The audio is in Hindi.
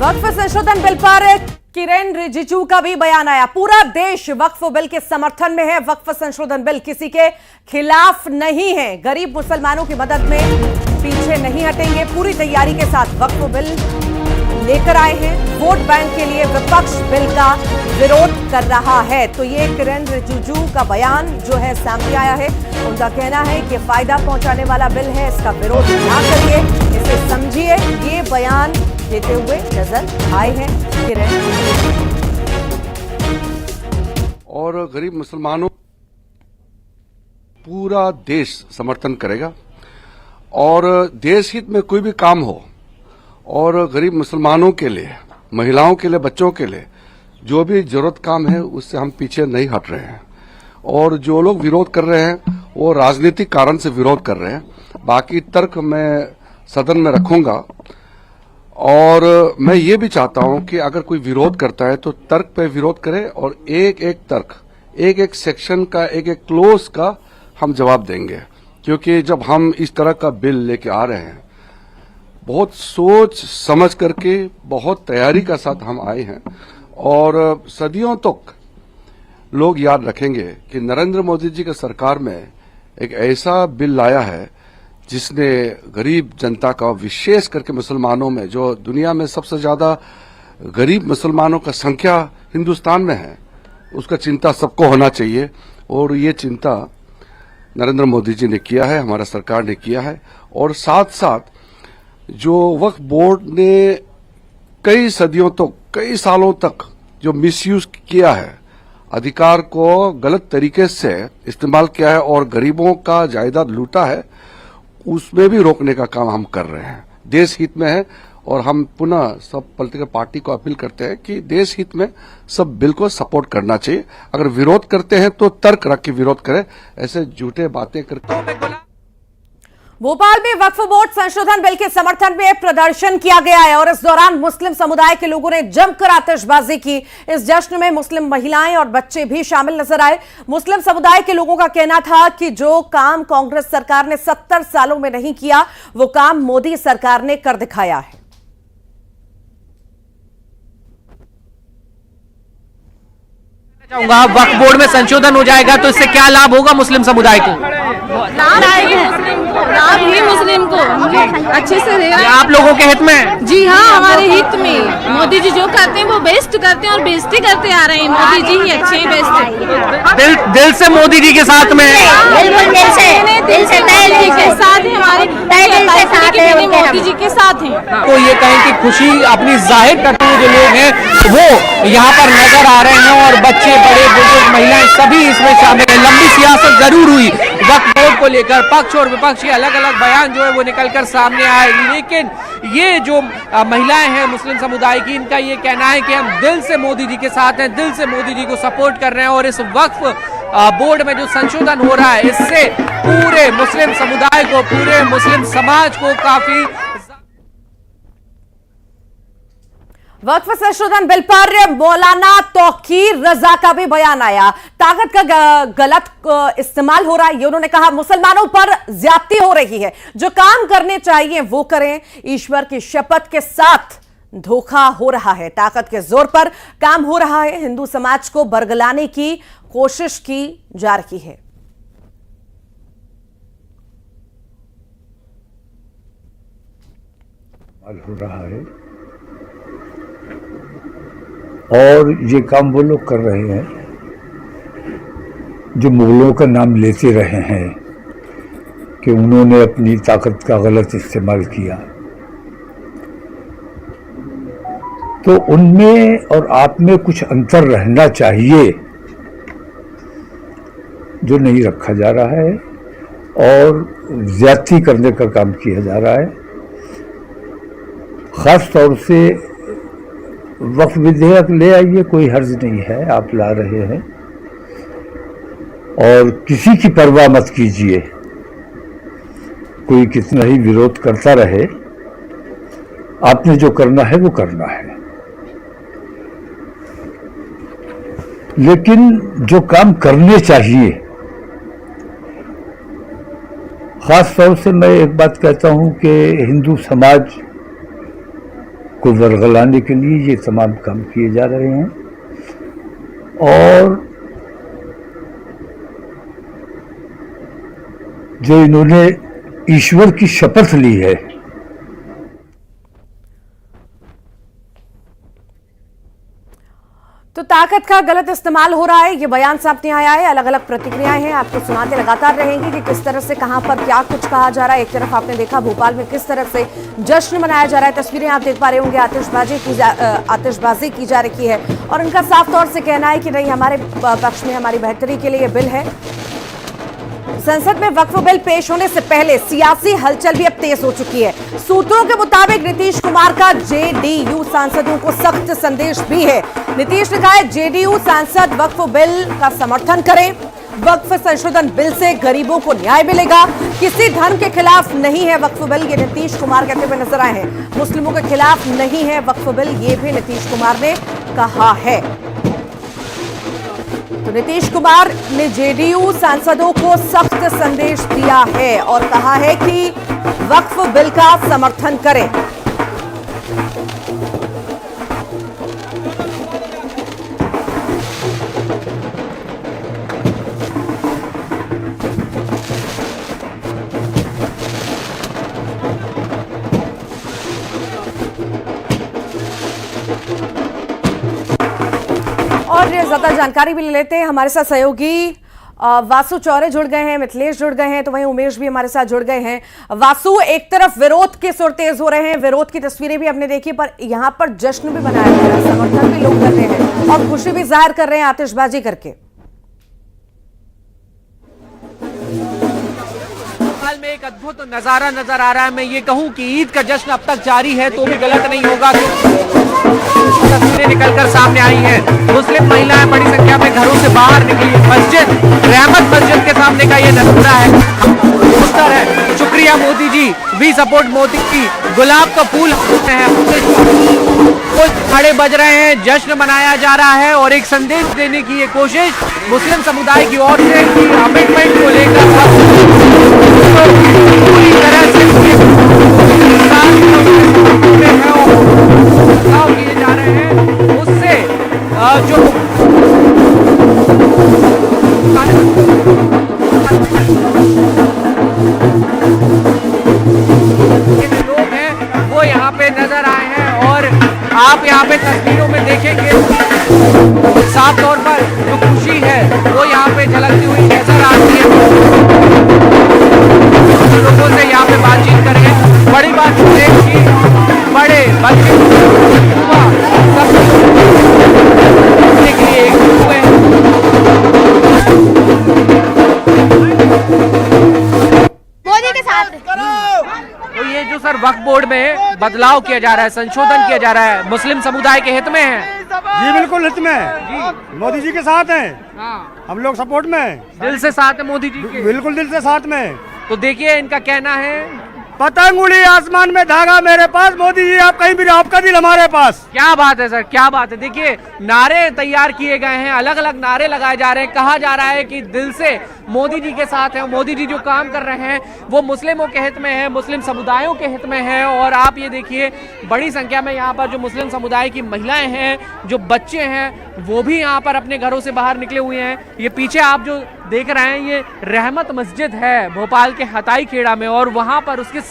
वक्फ संशोधन बिल पर किरेन रिजिजू का भी बयान आया। पूरा देश वक्फ बिल के समर्थन में है। वक्फ संशोधन बिल किसी के खिलाफ नहीं है। गरीब मुसलमानों की मदद में पीछे नहीं हटेंगे। पूरी तैयारी के साथ वक्फ बिल लेकर आए हैं। वोट बैंक के लिए विपक्ष बिल का विरोध कर रहा है। तो ये किरेन रिजिजू का बयान जो है सामने आया है। उनका कहना है कि फायदा पहुंचाने वाला बिल है, इसका विरोध ना करिए, इसे समझिए। ये बयान देते हुए नजर आए हैं किरेन। और गरीब मुसलमानों पूरा देश समर्थन करेगा और देश हित में कोई भी काम हो और गरीब मुसलमानों के लिए, महिलाओं के लिए, बच्चों के लिए जो भी जरूरत काम है उससे हम पीछे नहीं हट रहे हैं। और जो लोग विरोध कर रहे हैं वो राजनीतिक कारण से विरोध कर रहे हैं। बाकी तर्क मैं सदन में रखूंगा और मैं ये भी चाहता हूं कि अगर कोई विरोध करता है तो तर्क पे विरोध करे और एक एक तर्क, एक एक सेक्शन का, एक एक क्लोज का हम जवाब देंगे। क्योंकि जब हम इस तरह का बिल लेके आ रहे हैं बहुत सोच समझ करके, बहुत तैयारी का साथ हम आए हैं। और सदियों तक लोग याद रखेंगे कि नरेंद्र मोदी जी की सरकार में एक ऐसा बिल लाया है जिसने गरीब जनता का, विशेष करके मुसलमानों में, जो दुनिया में सबसे ज्यादा गरीब मुसलमानों का संख्या हिंदुस्तान में है, उसका चिंता सबको होना चाहिए। और ये चिंता नरेंद्र मोदी जी ने किया है, हमारा सरकार ने किया है। और साथ साथ जो वक्फ बोर्ड ने कई सदियों तक, कई सालों तक जो मिसयूज किया है, अधिकार को गलत तरीके से इस्तेमाल किया है और गरीबों का जायदाद लूटा है, उसमें भी रोकने का काम हम कर रहे हैं। देश हित में है और हम पुनः सब पॉलिटिकल पार्टी को अपील करते हैं कि देश हित में सब बिल को सपोर्ट करना चाहिए। अगर विरोध करते हैं तो तर्क रख के विरोध करें, ऐसे झूठे बातें करके। भोपाल में वक्फ बोर्ड संशोधन बिल के समर्थन में प्रदर्शन किया गया है और इस दौरान मुस्लिम समुदाय के लोगों ने जमकर आतिशबाजी की। इस जश्न में मुस्लिम महिलाएं और बच्चे भी शामिल नजर आए। मुस्लिम समुदाय के लोगों का कहना था कि जो काम कांग्रेस सरकार ने 70 सालों में नहीं किया, वो काम मोदी सरकार ने कर दिखाया है। वक्फ बोर्ड में संशोधन हो जाएगा तो इससे क्या लाभ होगा मुस्लिम समुदाय को? लाभ ही मुस्लिम को अच्छे से रहेगा। आप लोगों के हित में? जी हाँ, हमारे हित में। मोदी जी जो करते हैं वो बेस्ट करते हैं और बेइज्जती करते आ रहे हैं। मोदी जी ही अच्छे हैं, बेस्ट। दिल से मोदी जी के साथ में, दिल से जी के साथ है, हमारे मोदी जी के साथ हैं। तो ये कहें कि खुशी अपनी जाहिर करते हुए जो लोग हैं वो यहाँ पर नजर आ रहे हैं और बच्चे, बड़े, बुजुर्ग, महिलाएं सभी इसमें शामिल हैं। लंबी सियासत जरूर हुई वक्फ बोर्ड को लेकर, पक्ष और विपक्ष के अलग अलग बयान जो है वो निकलकर सामने आए, लेकिन ये जो महिलाएं हैं मुस्लिम समुदाय की, इनका ये कहना है कि हम दिल से मोदी जी के साथ हैं, दिल से मोदी जी को सपोर्ट कर रहे हैं। और इस वक्फ बोर्ड में जो संशोधन हो रहा है इससे पूरे मुस्लिम समुदाय को, पूरे मुस्लिम समाज को काफी। वक्फ संशोधन बिल पर मौलाना तौकीर रजा का भी बयान आया। ताकत का गलत इस्तेमाल हो रहा है, ये उन्होंने कहा। मुसलमानों पर ज्यादती हो रही है, जो काम करने चाहिए वो करें। ईश्वर की शपथ के साथ धोखा हो रहा है, ताकत के जोर पर काम हो रहा है। हिंदू समाज को बरगलाने की कोशिश की जा रही है। हो रहा है और ये काम वो लोग कर रहे हैं जो मुगलों का नाम लेते रहे हैं कि उन्होंने अपनी ताकत का गलत इस्तेमाल किया। तो उनमें और आप में कुछ अंतर रहना चाहिए जो नहीं रखा जा रहा है और ज्यादती करने का काम किया जा रहा है। खास तौर से वक्फ विधेयक ले आइए, कोई हर्ज नहीं है, आप ला रहे हैं और किसी की परवाह मत कीजिए। कोई कितना ही विरोध करता रहे, आपने जो करना है वो करना है। लेकिन जो काम करने चाहिए, खास तौर से मैं एक बात कहता हूं कि हिंदू समाज को बरगलाने के लिए ये तमाम काम किए जा रहे हैं। और जो इन्होंने ईश्वर की शपथ ली है, तो ताकत का गलत इस्तेमाल हो रहा है, ये बयान सामने आया है। अलग अलग प्रतिक्रियाएं हैं, आपको सुनाते लगातार रहेंगे कि किस तरह से कहां पर क्या कुछ कहा जा रहा है। एक तरफ आपने देखा भोपाल में किस तरह से जश्न मनाया जा रहा है, तस्वीरें आप देख पा रहे होंगे, आतिशबाजी की जा रही है और उनका साफ तौर से कहना है कि नहीं, हमारे पक्ष में, हमारी बेहतरी के लिए ये बिल है। संसद में वक्फ बिल पेश होने से पहले सियासी हलचल भी अब तेज हो चुकी है। सूत्रों के मुताबिक नीतीश कुमार का जेडीयू सांसदों को सख्त संदेश भी है। नीतीश ने कहा है, जेडीयू सांसद वक्फ बिल का समर्थन करें, वक्फ संशोधन बिल से गरीबों को न्याय मिलेगा, किसी धर्म के खिलाफ नहीं है वक्फ बिल, ये नीतीश कुमार कहते हुए नजर आए हैं। मुस्लिमों के खिलाफ नहीं है वक्फ बिल, ये भी नीतीश कुमार ने कहा है। तो नीतीश कुमार ने जेडीयू सांसदों को सख्त संदेश दिया है और कहा है कि वक्फ बिल का समर्थन करें। और ज्यादा जानकारी भी ले लेते हैं। हमारे साथ सहयोगी वासु चौरे जुड़ गए हैं, मिथिलेश जुड़ गए हैं, तो वहीं उमेश भी हमारे साथ जुड़ गए हैं। वासु, एक तरफ विरोध के सुर तेज हो रहे हैं, विरोध की तस्वीरें भी हमने देखी, पर यहां पर जश्न भी मनाया जा रहा है, समर्थन भी लोग कर रहे हैं और खुशी भी जाहिर कर रहे हैं आतिशबाजी करके। भोपाल में एक अद्भुत नजारा नजर आ रहा है। मैं ये कहूं कि ईद का जश्न अब तक जारी है तो भी गलत नहीं होगा। तस्वीरें निकलकर सामने आई हैं, मुस्लिम महिलाएं बड़ी संख्या में घरों से बाहर निकली। मस्जिद रहमत मस्जिद के सामने का ये नजारा है, पोस्टर है, शुक्रिया मोदी जी, वी सपोर्ट मोदी जी, गुलाब का फूल है, खड़े बज रहे हैं, जश्न मनाया जा रहा है और एक संदेश देने की ये कोशिश मुस्लिम समुदाय की ओर से अमेंडमेंट को लेकर पूरी तरह से किए जा रहे हैं। उससे जो लोग हैं वो यहाँ पे नजर आए हैं और आप यहाँ पे तस्वीरों में देखेंगे साफ तौर पर जो खुशी है वो यहाँ पे झलकती हुई नजर आती है। लोगों से यहाँ पे बातचीत करेंगे। बड़ी बात है कि बड़े बच्चे के लिए एक हुए मोदी के साथ। तो ये जो सर वक्फ बोर्ड में बदलाव किया जा रहा है, संशोधन किया जा रहा है, मुस्लिम समुदाय के हित में है। जी बिल्कुल हित में है, मोदी जी के साथ हैं। हाँ, हम लोग सपोर्ट में हैं। दिल से साथ है मोदी जी के। बिल्कुल दिल से साथ में। तो देखिए इनका कहना है, पतंग उड़ी आसमान में, धागा मेरे पास, मोदी जी आप कहीं भी रहो, आपका दिल हमारे पास। क्या बात है सर, क्या बात है। देखिए नारे तैयार किए गए हैं, अलग अलग नारे लगाए जा रहे हैं। कहा जा रहा है कि दिल से मोदी जी के साथ है, मोदी जी जो काम कर रहे हैं वो मुस्लिमों के हित में है, मुस्लिम समुदायों के हित में है। और आप ये देखिए बड़ी संख्या में यहाँ पर जो मुस्लिम समुदाय की महिलाएं हैं, जो बच्चे हैं, वो भी यहाँ पर अपने घरों से बाहर निकले हुए हैं। ये पीछे आप जो देख रहे हैं ये रहमत मस्जिद है भोपाल के हताई खेड़ा में और वहां पर उसके साथ